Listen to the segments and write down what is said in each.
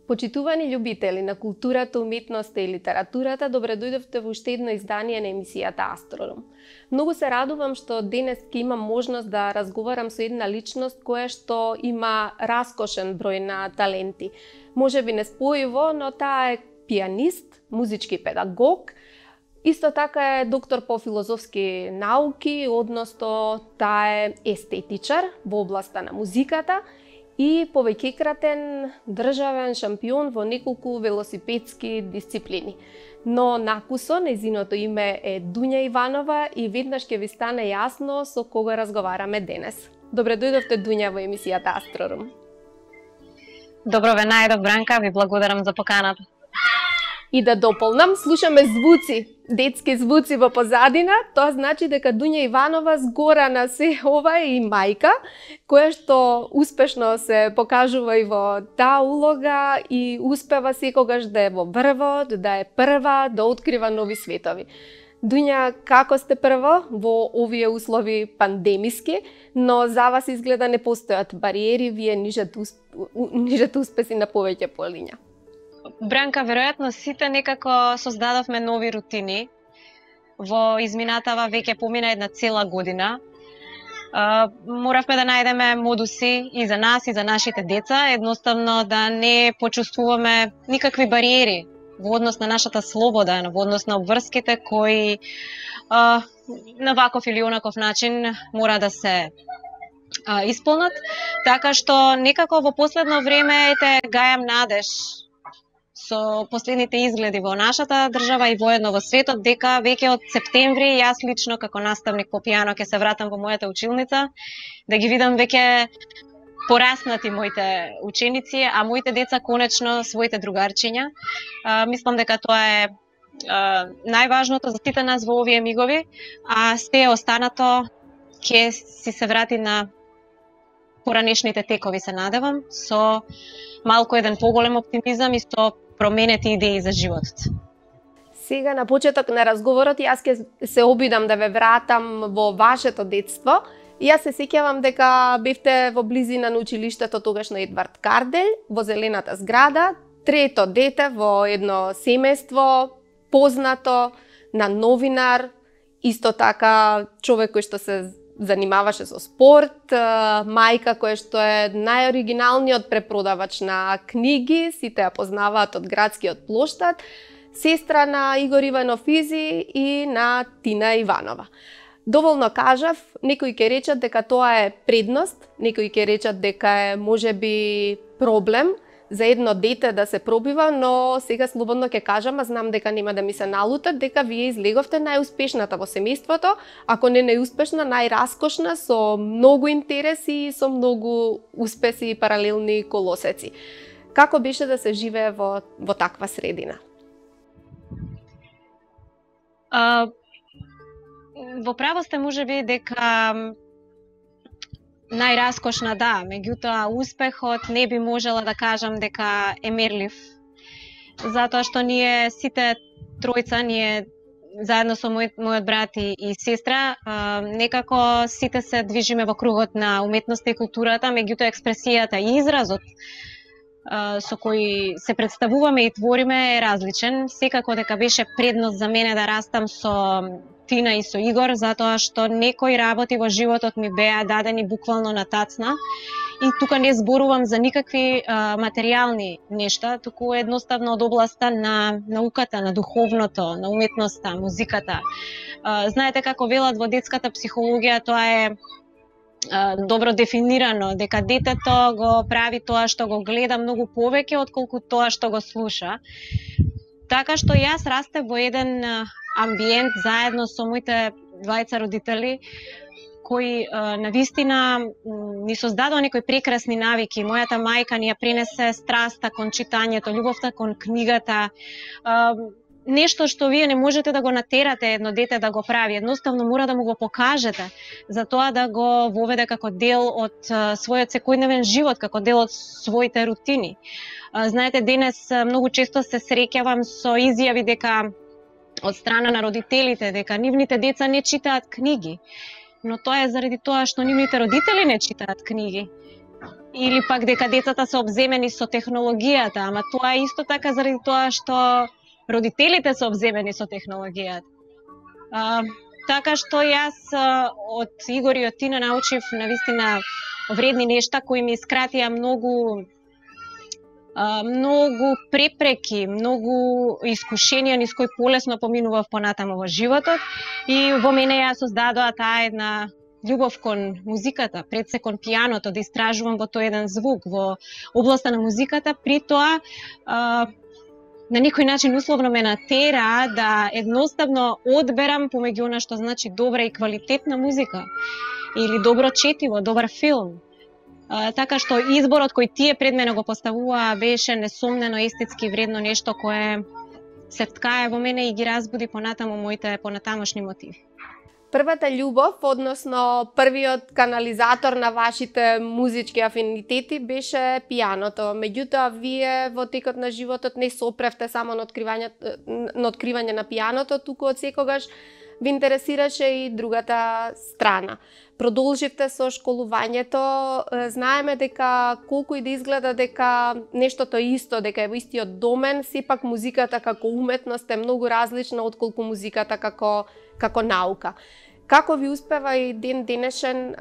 Почитувани љубители на културата, уметноста и литературата, добре дојдовте во уште едно издание на емисијата Астрорум. Многу се радувам што денес ќе имам можност да разговарам со една личност која што има раскошен број на таленти. Можеби неспојиво, но таа е пианист, музички педагог, исто така е доктор по филозофски науки, односно таа е естетичар во областа на музиката и повеќекратен државен шампион во неколку велосипедски дисциплини. Но накусо, нејзиното име е Дуња Иванова и веднаш ќе ви стане јасно со кого разговараме денес. Добре дојдовте, Дуња, во емисијата Астрорум. Добро ве најдов, Бранка, ви благодарам за поканата. И да дополнам, слушаме звуци, детски звуци во позадина, тоа значи дека Дуња Иванова згора на се ова е и мајка, која што успешно се покажува и во таа улога и успева секогаш да е во врвот, да е прва, да открива нови светови. Дуња, како сте прво во овие услови пандемиски, но за вас изгледа не постојат бариери, вие нижете успеси на повеќе полиња. Бранка, веројатно сите некако создадовме нови рутини. Во изминатава веќе помина една цела година. Моравме да најдеме модуси и за нас и за нашите деца, едноставно да не почувствуваме никакви бариери во однос на нашата слобода, во однос на обврските кои на ваков или онаков начин мора да се исполнат. Така што некако во последно време гајам надеж со последните изгледи во нашата држава и воедно во светот, дека веќе од септември јас лично како наставник по пијано ќе се вратам во мојата училница, да ги видам веќе пораснати моите ученици, а моите деца конечно своите другарчиња. Мислам дека тоа е најважното за сите нас во овие мигови, а сте останато ќе си се врати на поранешните текови, се надевам, со малку еден поголем оптимизам и со променети идеи за животот. Сега на почеток на разговорот јас ќе се обидам да ве вратам во вашето детство. Јас се сеќавам дека бевте во близина на училиштето тогаш на Едвард Карделј, во зелената зграда, трето дете во едно семејство, познато, на новинар, исто така човек кој што се занимаваше со спорт, мајка која што е најоригиналниот препродавач на книги, сите ја познаваат од градскиот плоштад, сестра на Игор Иванов Изи и на Тина Иванова. Доволно кажав, некои ќе речат дека тоа е предност, некои ќе речат дека е можеби проблем за едно дете да се пробива, но сега слободно ќе кажам, а знам дека нема да ми се налутат, дека вие излеговте најуспешната во семејството, ако не најуспешна, најраскошна, со многу интереси и со многу успеси и паралелни колосеци. Како беше да се живее во таква средина? Во право сте можеби дека најраскошна, да, меѓутоа успехот не би можела да кажам дека е мерлив. Затоа што ние сите тројца, ние заедно со мојот брат и сестра, некако сите се движиме во кругот на уметноста и културата, меѓутоа експресијата и изразот со кој се представуваме и твориме е различен. Секако дека беше предност за мене да растам со Тина и со Игор, затоа што некои работи во животот ми беа дадени буквално на тацна. И тука не зборувам за никакви материјални нешта, туку едноставно од областа на науката, на духовното, на уметноста, музиката. Знаете како велат во детската психологија, тоа е добро дефинирано, дека детето го прави тоа што го гледа многу повеќе отколку тоа што го слуша. Така што јас растев во еден амбиент заедно со моите двајца родители, кои навистина ни создадоа некои прекрасни навики. Мојата мајка ни ја пренесе страста кон читањето, љубовта кон книгата, нешто што вие не можете да го натерате едно дете да го прави, едноставно мора да му го покажете, за тоа да го воведе како дел од својот секојдневен живот, како дел од своите рутини. Знаете, денес многу често се среќавам со изјави дека од страна на родителите дека нивните деца не читаат книги. Но тоа е заради тоа што нивните родители не читаат книги. или пак дека децата се обземени со технологијата, ама тоа е исто така заради тоа што родителите се обземени со технологијата. Така што јас од Игор и од Тина научив навистина вредни нешта кои ми скратија многу препреки, многу искушенија низ кои полесно поминував понатаму во животот и во мене ја создадоа таа една љубов кон музиката, пред се кон пијаното, да истражувам во тој еден звук, во областа на музиката, при тоа на некој начин условно ме натера да едноставно одберам помеѓу она што значи добра и квалитетна музика или добро четиво, добар филм. Така што изборот кој тие пред мене го поставуваа беше несомнено естетски вредно нешто кое се вткае во мене и ги разбуди понатаму моите понатамошни мотиви. Првата љубов, односно првиот канализатор на вашите музички афинитети беше пијаното. Меѓутоа, вие во текот на животот не се опревте само на откривање на пијаното, туку од секогаш ви интересираше и другата страна. Продолживте со школувањето, знаеме дека колку и да изгледа дека нештото е исто, дека е во истиот домен, сепак музиката како уметност е многу различна отколку музиката како наука. Како ви успева и ден денешен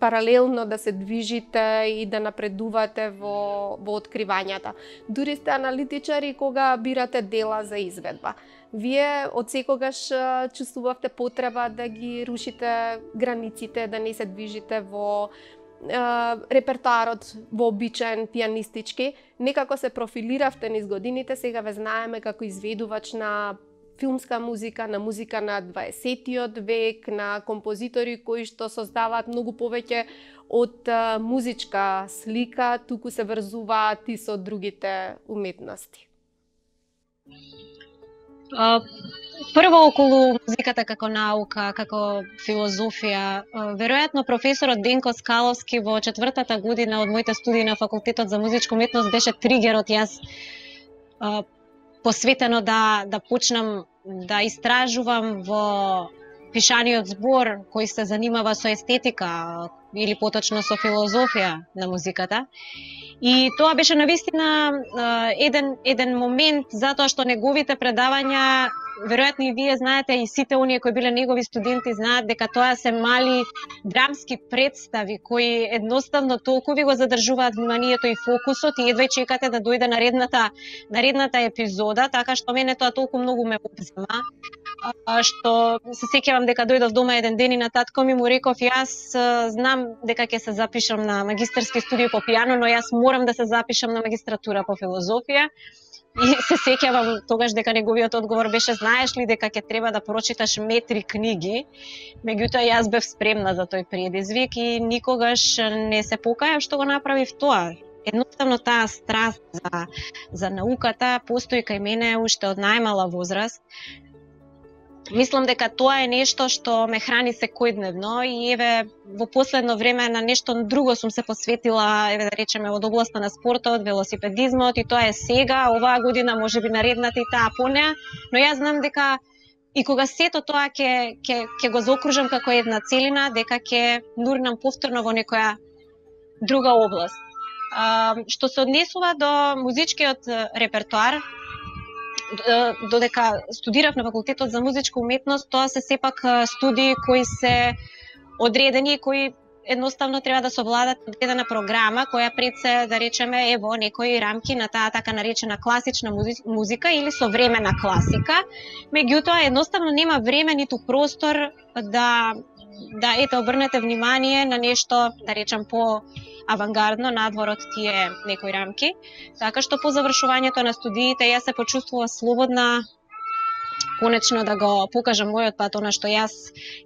паралелно да се движите и да напредувате во откривањата? Дури сте аналитичари кога бирате дела за изведба. Вие од секогаш чувствувавте потреба да ги рушите границите, да не се движите во репертоарот вообичаен пијанистички. Некако се профилиравте низ годините, сега ве знаеме како изведувач на филмска музика, на музика на 20-тиот век, на композитори кои што создаваат многу повеќе од музичка слика, туку се врзуваат и со другите уметности. Прво околу музиката како наука, како филозофија, веројатно професорот Денко Скаловски во 4-та година од моите студии на факултетот за музичка уметност беше тригерот јас посветено да почнам да истражувам во пишаниот збор кој се занимава со естетика или поточно со филозофија на музиката. И тоа беше навистина еден момент, затоа што неговите предавања, веројатно и вие знаете, и сите оние кои биле негови студенти знаат дека тоа се мали драмски представи кои едноставно толку ви го задржуваат вниманието и фокусот и едва чекате да дојде наредната епизода, така што мене тоа толку многу ме обзема, што се сеќавам дека дојдов дома еден ден и на татко ми му реков јас знам дека ќе се запишам на магистарски студии по пијано, но јас морам да се запишам на магистратура по филозофија. И се сеќавам тогаш дека неговиот одговор беше знаеш ли дека ќе треба да прочиташ метри книги. Меѓутоа јас бев спремна за тој предизвик и никогаш не се покајав што го направив тоа. Едноставно таа страст за науката постои кај мене уште од најмала возраст. Мислам дека тоа е нешто што ме храни секојдневно и еве во последно време на нешто друго сум се посветила, еве да речеме од областа на спортот, велосипедизмот и тоа е сега, оваа година можеби наредната и таа понеа, но јас знам дека и кога сето тоа ќе го заокружам како една целина, дека ќе нурнам повторно во некоја друга област. Што се однесува до музичкиот репертоар, додека студирав на факултетот за музичка уметност, тоа се сепак студии кои се одредени, кои едноставно треба да се овладат одредена програма, која пред се, да речеме, е во некои рамки на таа така наречена класична музика или современа класика. Меѓутоа, едноставно нема време ниту простор да обрнете внимание на нешто, да речем, по авангардно надвор од тие некои рамки. Така што по завршувањето на студиите јас се почувствував слободна конечно да го покажам мојот пат, она што јас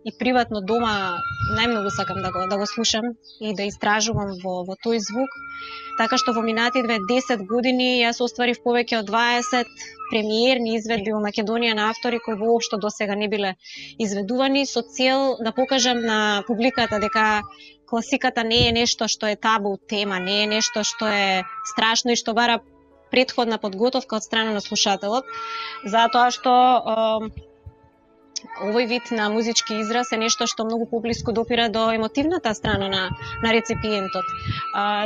и приватно дома најмногу сакам да го слушам и да истражувам во тој звук. Така што во минативе 10 години јас остварив повеќе од 20 премиерни изведби во Македонија на автори кои воопшто досега не биле изведувани, со цел да покажам на публиката дека класиката не е нешто што е табу тема, не е нешто што е страшно и што бара предходна подготовка од страна на слушателот, затоа што овој вид на музички израз е нешто што многу поблиску допира до емотивната страна на реципиентот.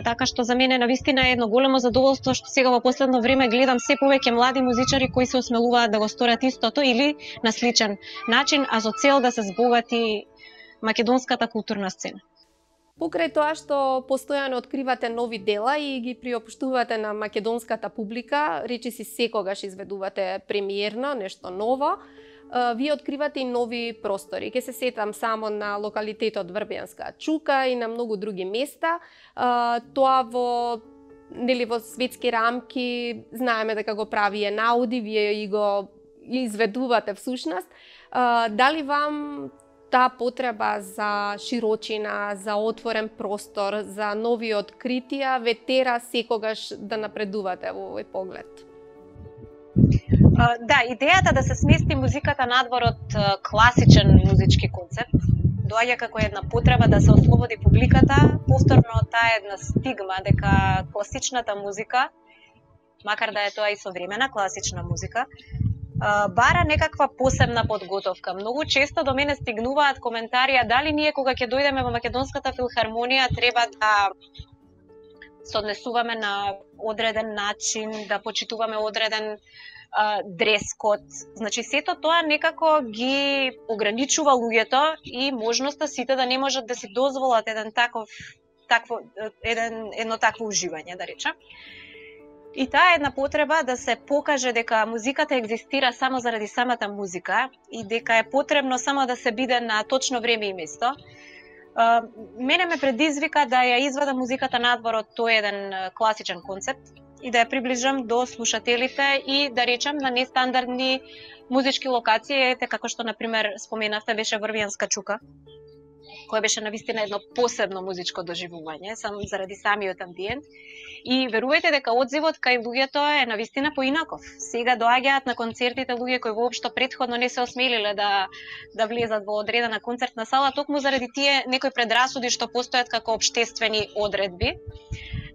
Така што за мене навистина е едно големо задоволство што сега во последно време гледам се повеќе млади музичари кои се осмелуваат да го сторат истото или на сличен начин, а со цел да се збогати македонската културна сцена. Покрај тоа што постојано откривате нови дела и ги приопштувате на македонската публика, речиси секогаш изведувате премиерно, нешто ново, вие откривате и нови простори. Ке се сетам само на локалитетот Врбјанска чука и на многу други места. Тоа во светски рамки знаеме дека го прави Енауди, вие и го изведувате всушност. Дали вам таа потреба за широчина, за отворен простор, за нови откритија ве тера секогаш да напредувате во овој поглед? Да, идејата да се смести музиката надвор од класичен музички концепт доаѓа како една потреба да се ослободи публиката, повторно таа една стигма дека класичната музика, макар да е тоа и современа класична музика, бара некаква посебна подготовка. Многу често до мене стигнуваат коментари дали ние кога ќе дојдеме во Македонската филхармонија треба да се однесуваме на одреден начин, да почитуваме одреден дрес-код. Значи сето тоа некако ги ограничува луѓето и можноста сите да не можат да си дозволат едно такво уживање, да речем. И таа е една потреба да се покаже дека музиката екзистира само заради самата музика и дека е потребно само да се биде на точно време и место. Мене ме предизвика да ја извадам музиката надвор од тој еден класичен концепт и да ја приближам до слушателите и да речем на нестандардни музички локации, ете како што например споменавте беше Врбјанска чука, која беше навистина едно посебно музичко доживување, само заради самиот амбиент. И верувајте дека одзивот кај луѓето е навистина поинаков. Сега доаѓаат на концертите луѓе кои воопшто претходно не се осмелиле да влезат во одредена концертна сала, токму заради тие некои предрасуди што постојат како општествени одредби.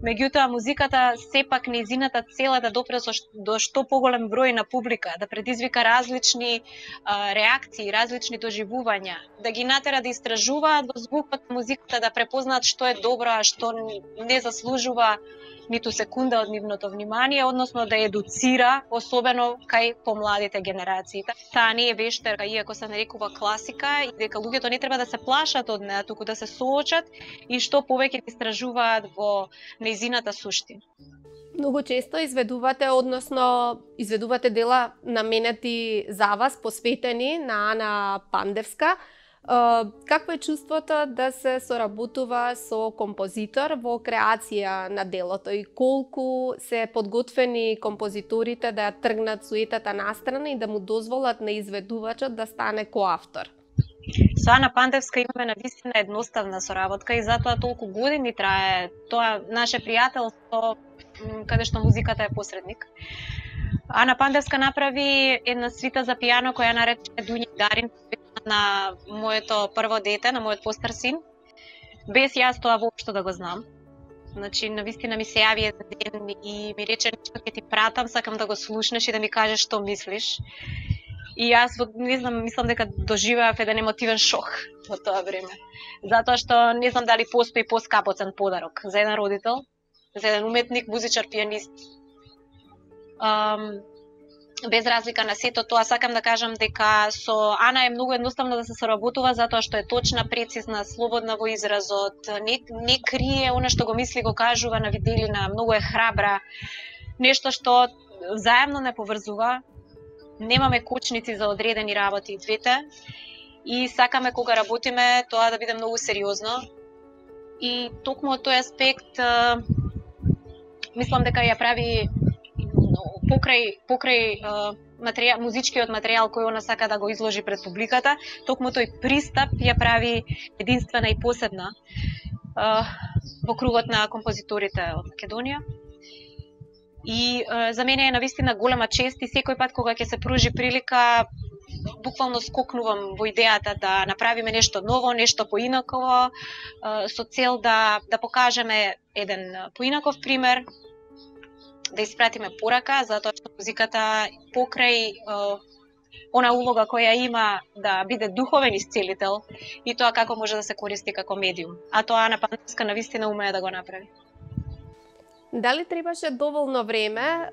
Меѓутоа, музиката сепак нејзината цел е да допре до што поголем број на публика, да предизвика различни реакции, различни доживувања, да ги натера да истражуваат во звукот на музиката, да препознаат што е добро, а што не заслужува ниту секунда од нивното внимание, односно да едуцира, особено кај помладите генерации. Таа не е вештерка, иако се нарекува класика, и дека луѓето не треба да се плашат од неа, туку да се соочат и што повеќе да истражуваат во нејзината суштина. Многу често изведувате дела наменети за вас, посветени на Ана Пандевска. Какво е чувството да се соработува со композитор во креација на делото и колку се подготвени композиторите да ја тргнат суетата настрана и да му дозволат на изведувачот да стане коавтор? Со Ана Пандевска имаме навистина едноставна соработка и затоа толку години трае тоа наше пријателство каде што музиката е посредник. Ана Пандевска направи една свита за пијано која нарече Дуња Дарин на моето прво дете, на мојот постар син, без јас тоа воопшто да го знам. Значи, навистина ми се јави еден ден и ми рече нешто ќе ти пратам, сакам да го слушнеш и да ми кажеш што мислиш. И јас, не знам, мислам дека доживеав еден емотивен шок во тоа време. Затоа што не знам дали постои поскапоцен подарок за еден родител, за еден уметник, музичар, пијанист. Без разлика на сето тоа, сакам да кажам дека со Ана е многу едноставно да се соработува затоа што е точна, прецизна, слободна во изразот, не крие она што го мисли, го кажува на виделина, многу е храбра, нешто што заедно не поврзува. Немаме кочници за одредени работи и двете и сакаме кога работиме тоа да биде многу сериозно. И токму од тој аспект мислам дека ја прави покрај музичкиот материјал кој она сака да го изложи пред публиката, токму тој пристап ја прави единствена и посебна во кругот на композиторите од Македонија. И за мене е навистина голема чест и секој пат кога ќе се пружи прилика, буквално скокнувам во идејата да направиме нешто ново, нешто поинаково, со цел да покажеме еден поинаков пример, да испратиме порака, затоа што музиката покрај она улога која има да биде духовен исцелител и тоа како може да се користи како медиум. А тоа Ана Паневска навистина умее да го направи. Дали требаше доволно време?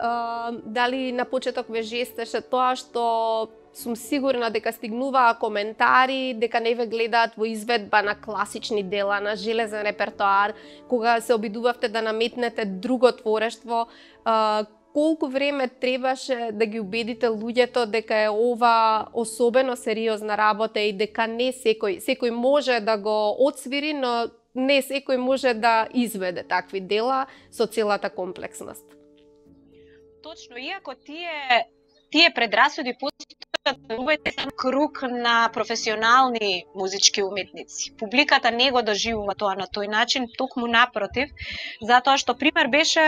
Дали на почеток ве жестеше тоа што сум сигурна дека стигнуваа коментари, дека не ве гледаат во изведба на класични дела, на железен репертоар, кога се обидувавте да наметнете друго творештво, колку време требаше да ги убедите луѓето дека е ова особено сериозна работа и дека не секој може да го отсвири, но не секој може да изведе такви дела со целата комплексност? Точно, иако тие предрасуди постојат сам круг на професионални музички уметници. Публиката не го доживува тоа на тој начин, токму напротив, затоа што пример беше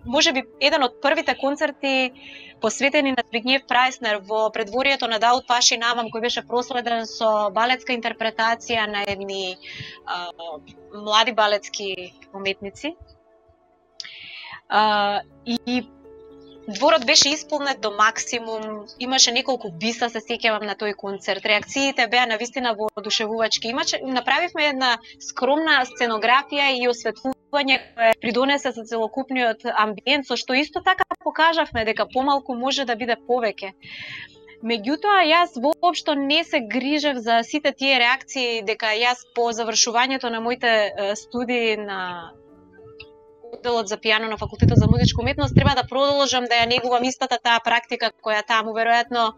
можеби еден од првите концерти посветени на Збигнев Прајснер во предворието на Даут Паши Намам, кој беше проследен со балетска интерпретација на едни млади балетски уметници. И дворот беше исполнет до максимум, имаше неколку биса, се сеќавам на тој концерт. Реакциите беа навистина воодушевувачки. Направивме една скромна сценографија и осветлување кое придонесе за целокупниот амбиент, со што исто така покажавме дека помалку може да биде повеќе. Меѓутоа, јас воопшто не се грижев за сите тие реакции, дека јас по завршувањето на моите студии на делот за пијано на факултетот за музичка уметност треба да продолжам да ја негувам истата таа практика која таму веројатно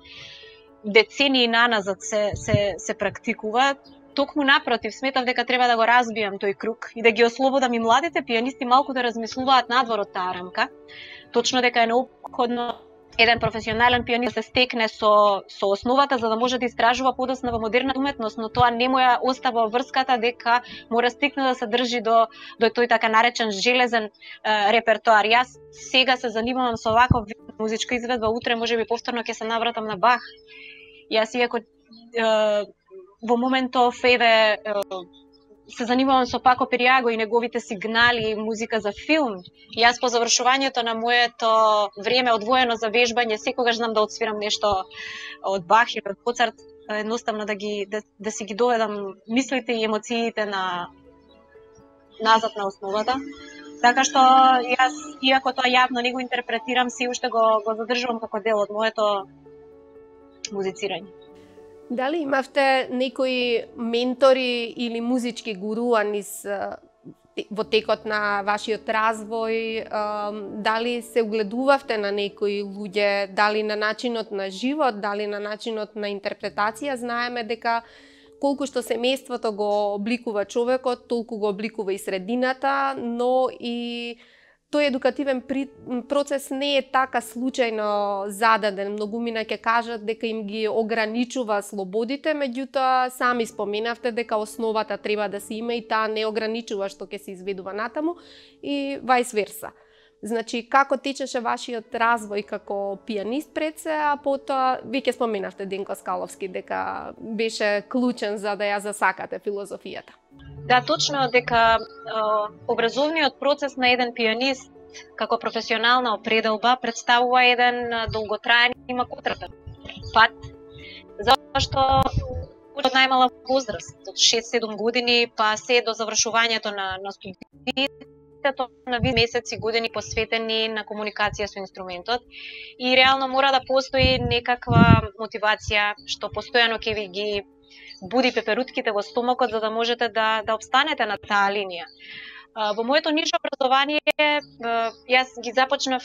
децении наназад се практикува. Токму напротив, сметав дека треба да го разбијам тој круг и да ги ослободам и младите пијанисти малку да размислуваат надвор од таа рамка. Точно дека е неопходно еден професионален пијанист да се стекне со основата за да може да истражува подоцна во модерна уметност, но тоа не му ја остава врската дека мора стикно да се држи до тој така наречен железен репертоар. Јас сега се занимавам со ваков вид музичка изведба, утре можеби повторно ќе се навратам на Бах. Јас иако во моментов се занимавам со Пако Перијаго и неговите сигнали и музика за филм. Јас по завршувањето на моето време одвоено за вежбање секогаш знам да отсвирам нешто од Бах или од Моцарт, едноставно да си ги доведам мислите и емоциите назад на основата. Така што јас, иако тоа јавно не го интерпретирам, си уште го задржувам како дел од моето музицирање. Дали имавте некои ментори или музички гуруа во текот на вашиот развој? Дали се угледувавте на некои луѓе? Дали на начинот на живот? Дали на начинот на интерпретација? Знаеме дека колку што семејството го обликува човекот, толку го обликува и средината, но и тој едукативен процес не е така случајно зададен. Многумина ќе кажат дека им ги ограничува слободите, меѓутоа сами споменавте дека основата треба да се има и таа не ограничува што ќе се изведува натаму и вајс верса. Значи, како течеше вашиот развој како пијанист пред се, а потоа веќе споменавте Денко Скаловски дека беше клучен за да ја засакате филозофијата. Да, точно дека образовниот процес на еден пијанист како професионална определба представува еден долготраен и макотрпен пат, зашто од најмала возраст, од 6-7 години, па се до завршувањето на студиите, на месеци години посветени на комуникација со инструментот и реално мора да постои некаква мотивација што постојано ќе ви ги буди пеперутките во стомакот за да можете да обстанете на таа линија. Во моето нишно образование јас ги започнав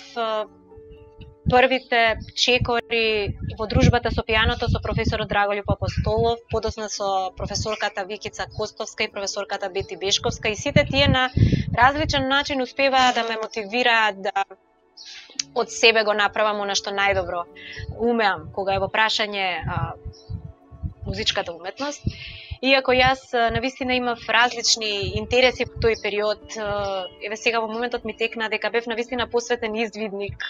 првите чекори во дружбата со пијаното со професорот Драголюб Апостолов, подосна со професорката Викица Костовска и професорката Бети Бешковска и сите тие на различен начин успеваа да ме мотивираат да од себе го направам она што најдобро умеам кога е во прашање музичката уметност. Иако јас навистина имав различни интереси во тој период, еве сега во моментот ми текна дека бев навистина посветен извидник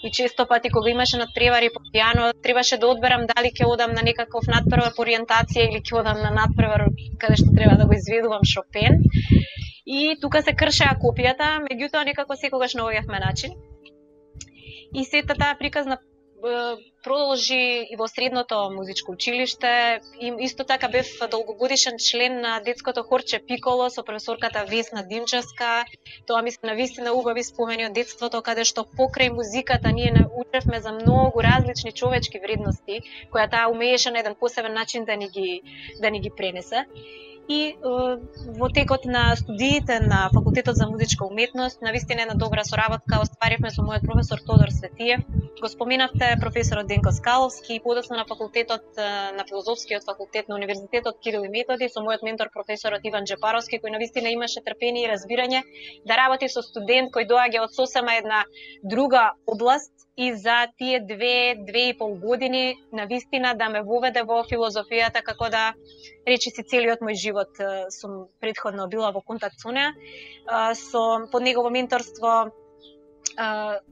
и често пати кога имаше надпревари по пијано, требаше да одберам дали ќе одам на некаков надпревар по ориентација или ќе одам на надпревар каде што треба да го изведувам Шопен. И тука се кршеа копијата, меѓутоа некако секогаш наоѓавме начин. И сета таа приказна продолжи и во средното музичко училиште. И исто така бев долгогодишен член на детското хорче Пиколо со професорката Весна Димчевска. Тоа ми се навистина убави спомени од детството, каде што покрај музиката ние научевме за многу различни човечки вредности, која таа умееше на еден посебен начин да ни ги пренесе. И во текот на студиите на Факултетот за музичка уметност, навистина една добра соработка остваривме со мојот професор Тодор Светиев. Го споменавте професорот Денко Скаловски и подоцна на факултетот на филозофскиот факултет на Универзитетот Кирил и Методи со мојот ментор професорот Иван Джепаровски, кој навистина имаше трпение и разбирање да работи со студент кој доаѓа од сосема една друга област и за тие 2-2,5 години навистина да ме воведе во филозофијата, како да речиси целиот мој живот сум претходно била во контакт со неа. Под негово менторство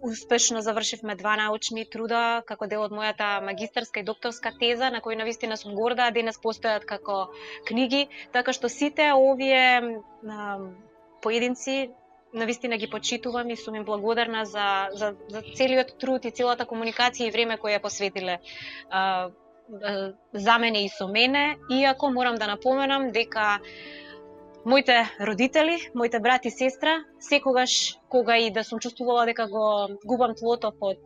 успешно завршивме 2 научни труда како дел од мојата магистарска и докторска теза, на кои навистина сум горда, денес постојат како книги, така што сите овие поединци навистина ги почитувам и сум им благодарна за целиот труд и целата комуникација и време која посветиле за мене и со мене, иако морам да напоменам дека моите родители, моите брат и сестра, секогаш кога и да сум чувствувала дека го губам тлото под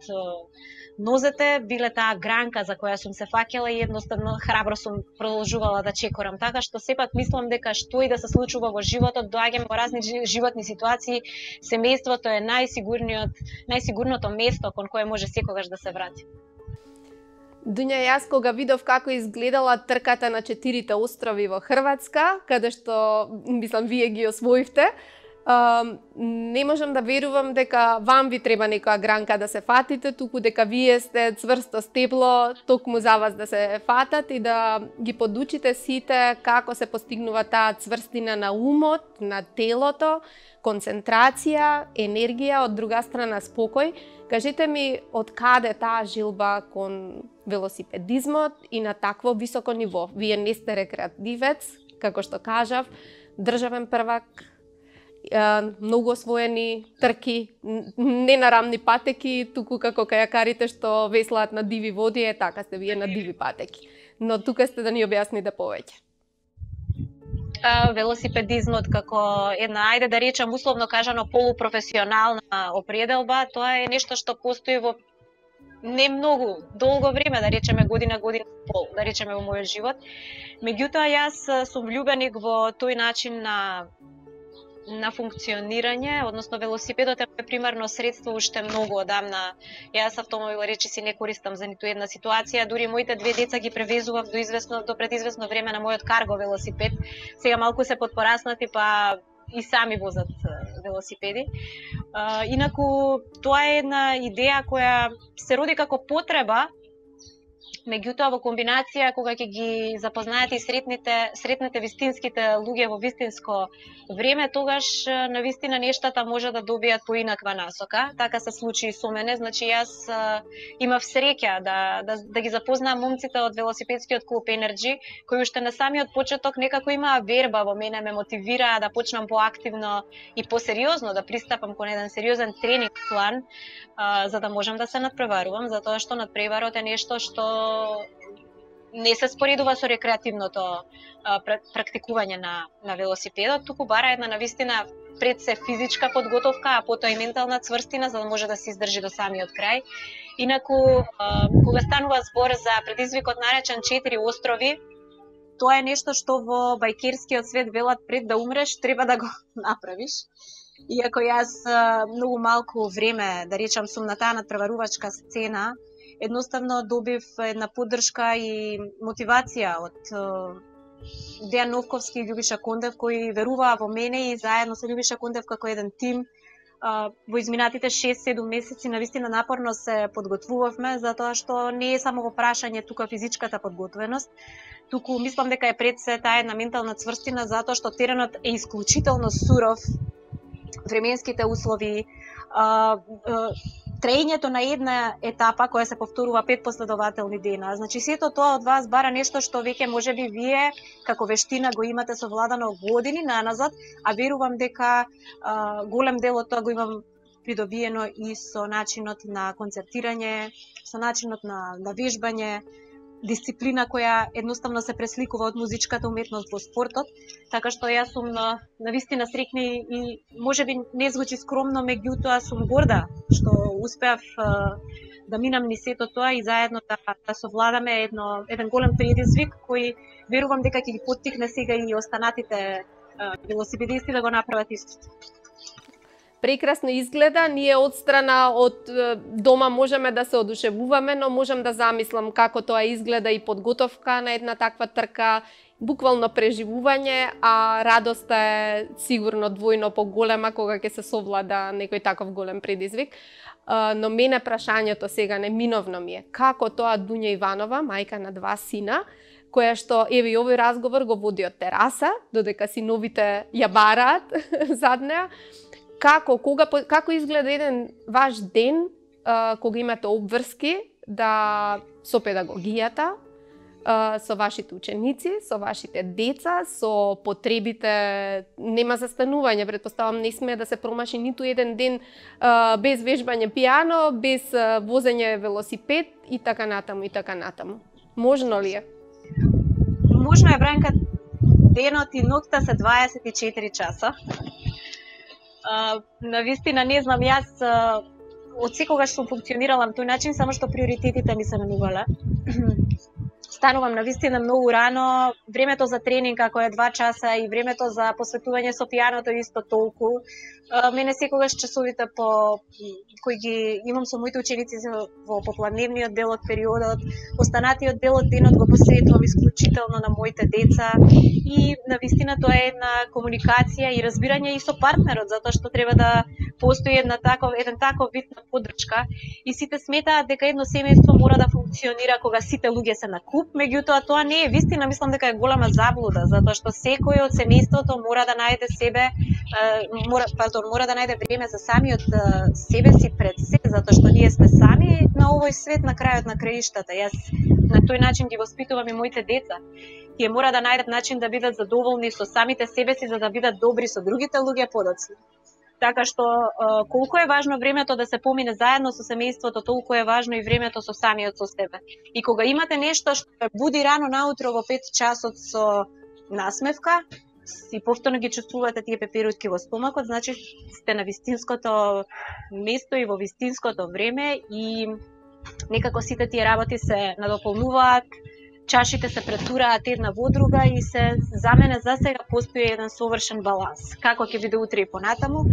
нозете, биле таа гранка за која сум се фаќала и едноставно храбро сум продолжувала да чекорам. Така што сепак мислам дека што и да се случува во животот, доаѓаме во разни животни ситуации, семејството е најсигурното место кон кое може секогаш да се врати. Дуња, јас кога видов како изгледала трката на 4 острови во Хрватска, каде што, мислам, вие ги освоивте, не можам да верувам дека вам ви треба некоја гранка да се фатите, туку дека вие сте цврсто стебло, токму за вас да се фатат и да ги подучите сите како се постигнува таа цврстина на умот, на телото, концентрација, енергија, од друга страна спокој. Кажете ми, од каде таа жилба кон велосипедизмот и на такво високо ниво? Вие не сте рекреативец, како што кажав, државен првак, многу освоени трки, не на рамни патеки, туку како кајакарите што веслаат на диви води, така сте вие на диви патеки. Но тука сте да ни објасните повеќе. Велосипедизмот како една, ајде да речем условно кажано, полупрофесионална определба, тоа е нешто што постои во не многу долго време, да речеме година и пол, да речеме во мојот живот. Меѓутоа, јас сум влюбеник во тој начин на функционирање, односно велосипедот е примарно средство уште многу одамна. Јас автомобил речиси не користам за ниту една ситуација, дури моите 2 деца ги превезував до пред известно време на мојот карго велосипед. Сега малку се подпораснати, па и сами возат велосипеди. Инаку тоа е една идеја која се роди како потреба, меѓутоа во комбинација кога ќе ги запознаете и сретнете вистинските луѓе во вистинско време, тогаш навистина нештата може да добијат поинаква насока. Така се случи и со мене, значи јас имав среќа да ги запознаам момците од велосипедскиот клуб Energy, кои уште на самиот почеток некако имаа верба во мене, ме мотивираа да почнам поактивно и посериозно да пристапам кон еден сериозен тренинг план, за да можам да се надпреварувам, затоа што надпреварот е нешто што не се споредува со рекреативното практикување на велосипедот, туку бара една навистина пред се физичка подготовка, а потоа и ментална цврстина, за да може да се издржи до самиот крај. Инаку, кога станува збор за предизвикот наречен 4 острови, тоа е нешто што во бајкерскиот свет велат пред да умреш, треба да го направиш. Иако јас многу малку време, да речам, сум на таа надпреварувачка сцена, едноставно добив една поддршка и мотивација од Дејан Новковски и Љубиша Кондев, кои веруваа во мене и заедно со Љубиша Кондев како еден тим во изминатите 6-7 месеци навистина напорно се подготвувавме, затоа што не е само во прашање тука физичката подготвеност, туку мислам дека е пред се таа една ментална цврстина, затоа што теренот е исклучително суров, временските услови, траењето на една етапа која се повторува 5 последователни дена. Значи сето тоа од вас бара нешто што веќе можеби вие како вештина го имате совладано години наназад, а верувам дека голем дел од тоа го имам придобиено и со начинот на концертирање, со начинот на вежбање, дисциплина која едноставно се пресликува од музичката уметност во спортот, така што јас сум навистина среќна и можеби не звучи скромно, меѓутоа сум горда што успеав да минам низ сето тоа и заедно да совладаме еден голем предизвик кој верувам дека ќе ги поттикне сега и останатите велосипедисти да го направат истото. Прекрасно изгледа, ние одстрана од дома можеме да се одушевуваме, но можам да замислам како тоа изгледа и подготовка на една таква трка, буквално преживување, а радоста е сигурно двојно поголема кога ќе се совлада некој таков голем предизвик. Но мене прашањето сега неминовно ми е, како тоа Дуња Иванова, мајка на 2 сина, која што, еве и овој разговор го води од тераса, додека синовите ја бараат зад неа, како изгледа еден ваш ден кога имате обврски со педагогијата, со вашите ученици, со вашите деца, со потребите, нема застанување, претпоставам не смее да се промаши ниту еден ден без вежбање пијано, без возење велосипед и така натаму и така натаму. Можно ли е? Можно е, Бранка, денот и ноќта се 24 часа. Навистина не знам, јас од секогаш сум функционирала на тој начин, само што приоритетите ми се менувале. Станувам навистина многу рано, времето за тренинг ако е 2 часа и времето за посветување со пијаното исто толку. Мене секогаш часовите кои ги имам со моите ученици во попладневниот дел од периодот, останатиот дел од денот го посветувам исклучително на моите деца и навистина тоа е една комуникација и разбирање и со партнерот, затоа што треба да постои еден таков вид на поддршка и сите сметаат дека едно семејство мора да функционира кога сите луѓе се на куп, меѓутоа тоа не е вистина, мислам дека е голема заблуда, затоа што секој од семејството мора да најде мора да најде време за самиот себе си пред се, затоа што ние сме сами на овој свет на крајот на краиштата. Јас на тој начин ги воспитувам и моите деца. Тие мора да најдат начин да бидат задоволни со самите себе си за да бидат добри со другите луѓе подоцна. Така што колку е важно времето да се помине заедно со семејството, толку е важно и времето со самиот со себе. И кога имате нешто што буди рано наутро во 5 часот со насмевка, и повторно ги чувствувате тие пеперутки во стомакот, значи сте на вистинското место и во вистинското време и некако сите тие работи се надополнуваат, чашите се претураат една во друга и за мене за сега постои еден совршен баланс. Како ќе биде утре и понатаму,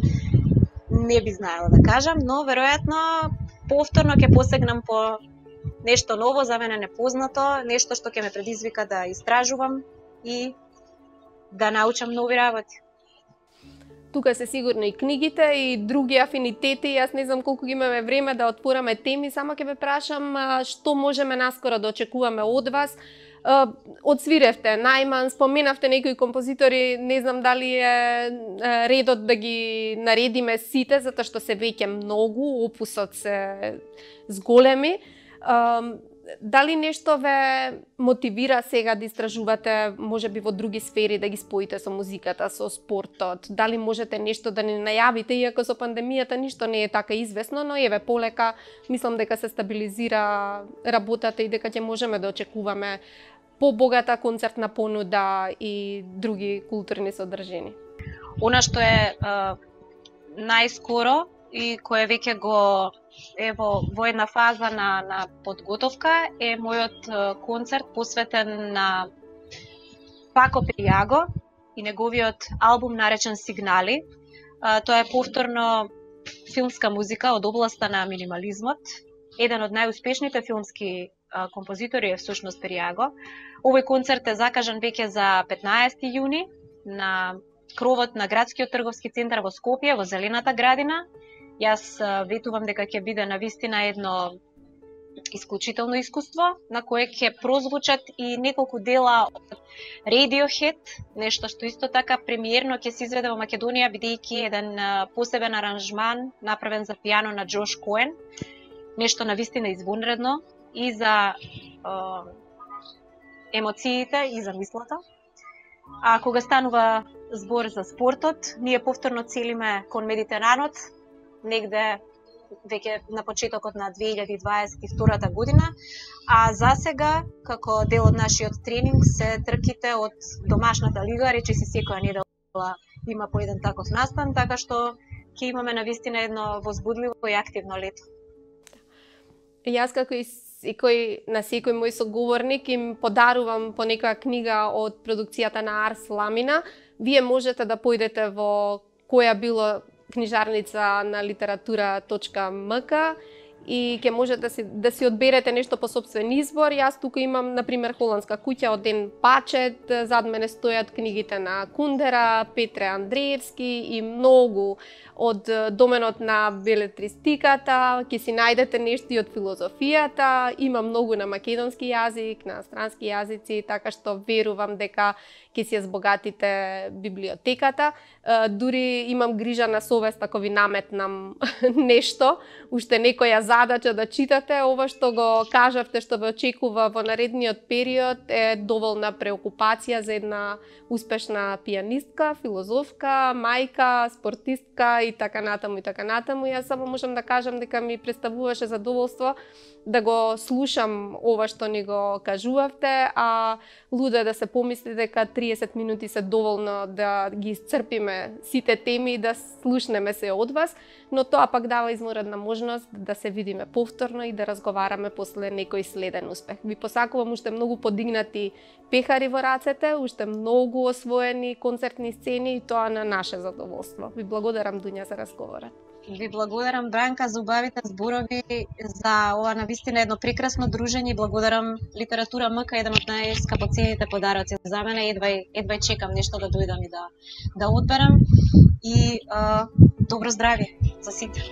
не би знаела да кажам, но веројатно повторно ќе посегнам по нешто ново, за мене непознато, нешто што ќе ме предизвика да истражувам и да научам нови работи. Тука се сигурно и книгите и други афинитети, јас не знам колку имаме време да отвораме теми, само ќе ве прашам што можеме наскоро да очекуваме од вас. Одсвиревте Најман, споменавте некои композитори, не знам дали е редот да ги наредиме сите, затоа што се веќе многу, опусот се зголеми. Дали нешто ве мотивира сега да истражувате, можеби во други сфери, да ги споите со музиката, со спортот? Дали можете нешто да ни најавите, иако со пандемијата ништо не е така известно, но еве полека мислам дека се стабилизира работата и дека ќе можеме да очекуваме побогата концертна понуда и други културни содржини. Она што е најскоро и кое веќе го во една фаза на подготовка е мојот концерт посветен на Пако Перијаго и неговиот албум наречен Сигнали. Тоа е повторно филмска музика од областа на минимализмот. Еден од најуспешните филмски композитори е всушност Перијаго. Овој концерт е закажан веќе за 15 јуни на кровот на градскиот трговски центар во Скопје, во Зелената градина. Јас ветувам дека ќе биде навистина едно исклучително искуство, на кое ќе прозвучат и неколку дела од Radiohead, нешто што исто така премиерно ќе се изведе во Македонија, бидејќи еден посебен аранжман направен за пијано на Джош Коен, нешто навистина извонредно и за емоциите и за мислата. А кога станува збор за спортот, ние повторно целиме кон Медитеранот, негде веќе на почетокот на 2022 година, а за сега, како дел од нашиот тренинг, се трките од домашната лига, речиси секоја недела има по еден таков настан, така што ќе имаме навистина едно возбудливо и активно лето. Јас како и на секој мој соговорник им подарувам по некоја книга од продукцијата на Арс Ламина. Вие можете да појдете во која било книжарница на литература.мк и ќе можете да си одберете нешто по собствен избор. Јас тука имам, например, Холандска куќа од Ден Пачет, зад мене стојат книгите на Кундера, Петре Андреевски и многу од доменот на белетристиката, ќе си најдете нешто и од филозофијата, има многу на македонски јазик, на странски јазици, така што верувам дека ќе си ја збогатите библиотеката. Дури имам грижа на совест ако ви наметнам нешто, уште некоја задача да читате, ова што го кажавте што ве очекува во наредниот период е доволна преокупација за една успешна пијанистка, филозофка, мајка, спортистка и така натаму и така натаму. Јас само можам да кажам дека ми представуваше задоволство да го слушам ова што ни го кажувавте, а лудо е да се помисли дека 30 минути се доволно да ги исцрпиме сите теми и да слушнеме се од вас, но тоа пак дава изморедна можност да се видиме повторно и да разговараме после некој следен успех. Ви посакувам уште многу подигнати пехари во рацете, уште многу освоени концертни сцени и тоа на наше задоволство. Ви благодарам, Дуња, за разговорот. Ви благодарам, Бранка, за убавите зборови, за ова навистина едно прекрасно дружење. Благодарам Литература.мк, еден од најскапоценните подароци за мене. Едвај чекам нешто да дојдам и да одберам. И добро здравје за сите.